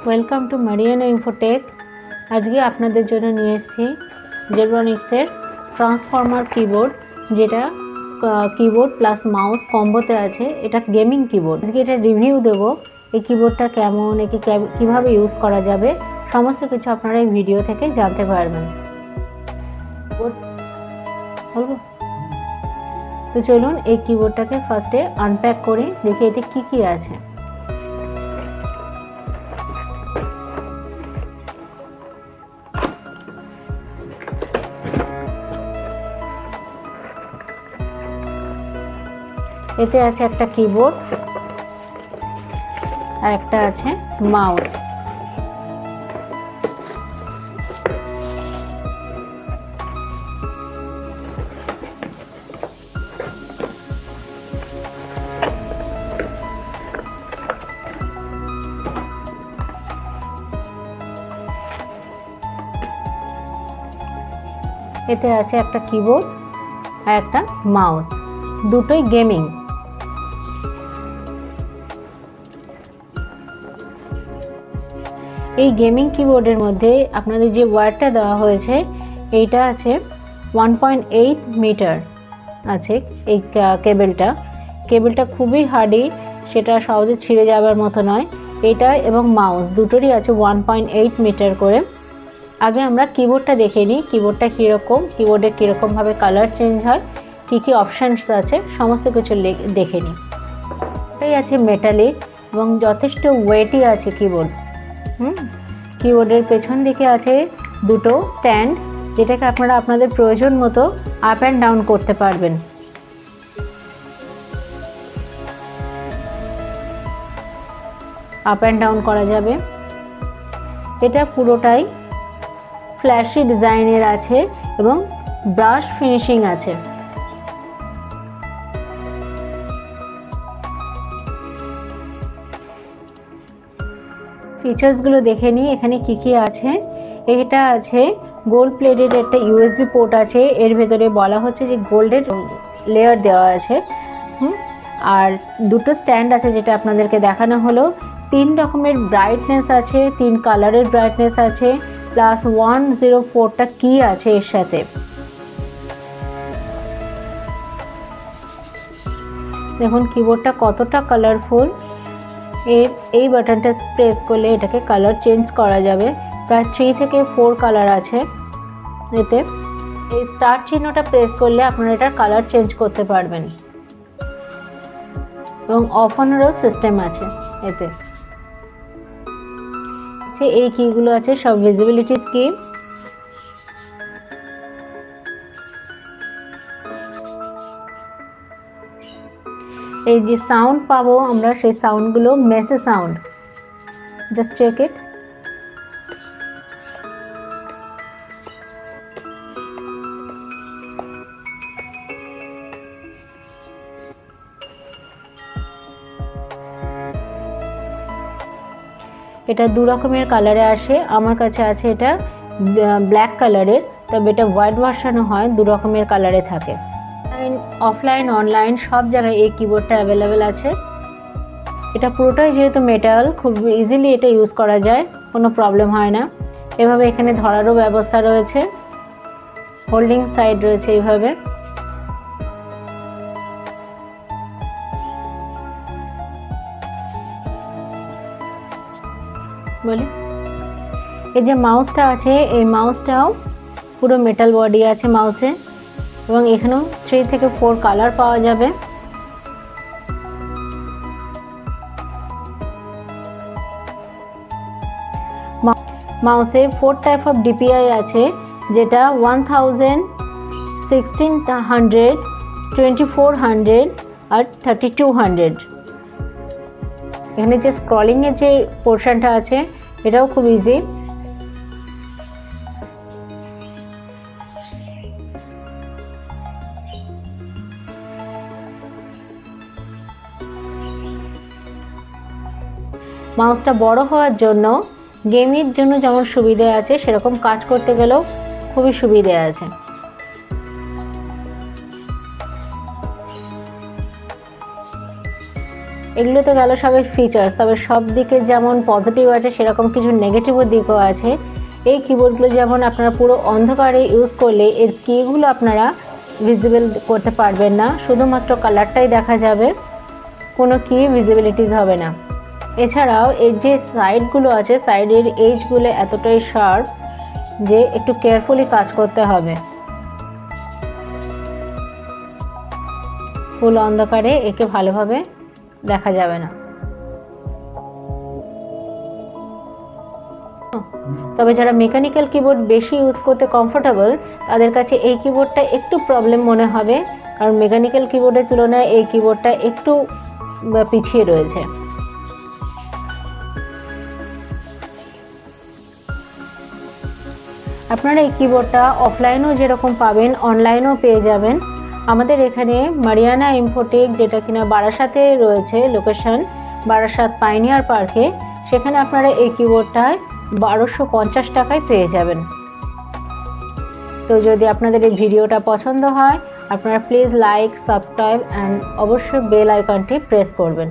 Welcome to Mariana Infotech. আজকে আপনাদের জন্য নিয়ে এসেছি জেব্রনিক্সের ট্রান্সফর্মার কিবোর্ড, যেটা কিবোর্ড প্লাস মাউস কম্বোতে আছে। এটা গেমিং কিবোর্ড। আজকে এটা রিভিউ দেব, এই কিবোর্ডটা কেমন, একে কীভাবে ইউজ করা যাবে, সমস্ত কিছু আপনারা এই ভিডিও থেকে জানতে পারবেন। তো চলুন এই কিবোর্ডটাকে ফার্স্টে আনপ্যাক করি, দেখি এতে কি কি আছে। এতে আছে একটা কিবোর্ড আর একটা আছে মাউস। এতে আছে একটা কিবোর্ড আর একটা মাউস, দুটোই গেমিং। এই গেমিং কিবোর্ডের মধ্যে আপনাদের যে ওয়্যারটা দেওয়া হয়েছে এইটা আছে 1.8 মিটার আছে। এই কেবলটা খুবই হার্ডি, সেটা সহজে ছিঁড়ে যাবার মতো নয়। এটা এবং মাউস দুটোরই আছে 1.8 মিটার করে। আগে আমরা কিবোর্ডটা দেখে নিই, কিবোর্ডটা কীরকম, কিবোর্ডে কীরকমভাবে কালার চেঞ্জ হয়, কী কী অপশানস আছে, সমস্ত কিছু দেখে নিই। এটাই আছে মেটালিক এবং যথেষ্ট ওয়েটই আছে কিবোর্ড। কিবোর্ডের পেছন দিকে আছে দুটো স্ট্যান্ড, যেটাকে আপনারা আপনাদের প্রয়োজন মতো আপ অ্যান্ড ডাউন করতে পারবেন। আপ অ্যান্ড ডাউন করা যাবে। এটা পুরোটাই ফ্ল্যাশি ডিজাইনের আছে এবং ব্রাশ ফিনিশিং আছে। ফিচার্সগুলো দেখে নিই এখানে কি কি আছে। এটা আছে গোল্ড প্লেটেড একটা ইউএসবি পোর্ট আছে, এর ভেতরে বলা হচ্ছে যে গোল্ডের লেয়ার দেওয়া আছে। আর দুটো স্ট্যান্ড আছে যেটা আপনাদেরকে দেখানো হলো। 3 রকমের ব্রাইটনেস আছে, 3 কালারের ব্রাইটনেস আছে, প্লাস 104টা কি আছে এর সাথে। দেখুন কিবোর্ডটা কতটা কালারফুল। এই বাটনটা প্রেস করলে এটাকে কালার চেঞ্জ করা যাবে। প্রায় 3 থেকে 4 কালার আছে এতে। এই স্টার্ট চিহ্নটা প্রেস করলে আপনারা এটার কালার চেঞ্জ করতে পারবেন এবং অফ অনেরও সিস্টেম আছে এতে। এই কিগুলো আছে সব ভিজিবিলিটি কি। এই যে সাউন্ড পাবো আমরা, সেই সাউন্ডগুলো মেসে সাউন্ড। Just check it. এটা 2 রকমের কালারে আসে। আমার কাছে আছে এটা ব্ল্যাক কালারের, তবে এটা হোয়াইট ভার্সনও হয়, 2 রকমের কালারে থাকে। অফলাইন অনলাইন সব জায়গায় এই কিবোর্ডটা অ্যাভেলেবেল আছে। এটা পুরোটাই যেহেতু মেটাল, খুব ইজিলি এটা ইউজ করা যায়, কোনো প্রবলেম হয় না। এভাবে এখানে ধরারও ব্যবস্থা রয়েছে, হোল্ডিং সাইড রয়েছে এইভাবে। বলি এই যে মাউসটা আছে, এই মাউসটাও পুরো মেটাল বডি আছে মাউসে, এবং এখানেও 3 থেকে 4 কালার পাওয়া যাবে। মাউসে 4 টাইপ অফ ডিপিআই আছে, যেটা 1000, 1600, 2400 আর 3200। এখানে যে স্ক্রলিং এর যে পোর্শনটা আছে এটাও খুব ইজি। মাউসটা বড় হওয়ার জন্য, গেমের জন্য যেমন সুবিধা আছে, সেরকম কাজ করতে গেলেও খুবই সুবিধা আছে। এগুলো তো গেল সবের ফিচার্স, তবে সব দিকে যেমন পজিটিভ আছে সেরকম কিছু নেগেটিভও দিকও আছে। এই কিবোর্ডগুলো যেমন আপনারা পুরো অন্ধকারে ইউজ করলে এর কিগুলো আপনারা ভিজিবল করতে পারবেন না, শুধুমাত্র কালারটাই দেখা যাবে, কোনো কি ভিজিবিলিটিস হবে না। এছাড়াও এর যে সাইডগুলো আছে, সাইডের এজগুলো এতটাই শার্প যে একটু কেয়ারফুলি কাজ করতে হবে। ফুল অন্ধকারে একে ভালোভাবে দেখা যাবে না। তবে যারা মেকানিক্যাল কিবোর্ড বেশি ইউজ করতে কমফোর্টেবল তাদের কাছে এই কিবোর্ডটা একটু প্রবলেম মনে হবে, কারণ মেকানিক্যাল কিবোর্ডের তুলনায় এই কিবোর্ডটা একটু পিছিয়ে রয়েছে। আপনারা এই কিবোর্ডটা অফলাইনেও যেরকম পাবেন অনলাইনেও পেয়ে যাবেন। আমাদের এখানে মারিয়ানা ইনফোটেক, যেটা কিনা বারাসাতে রয়েছে লোকেশন, বারাসাত পাইনিয়ার পার্কে, সেখানে আপনারা এই কিবোর্ডটায় 1250 টাকায় পেয়ে যাবেন। তো যদি আপনাদের এই ভিডিওটা পছন্দ হয় আপনারা প্লিজ লাইক, সাবস্ক্রাইব অ্যান্ড অবশ্যই বেল আইকনটি প্রেস করবেন।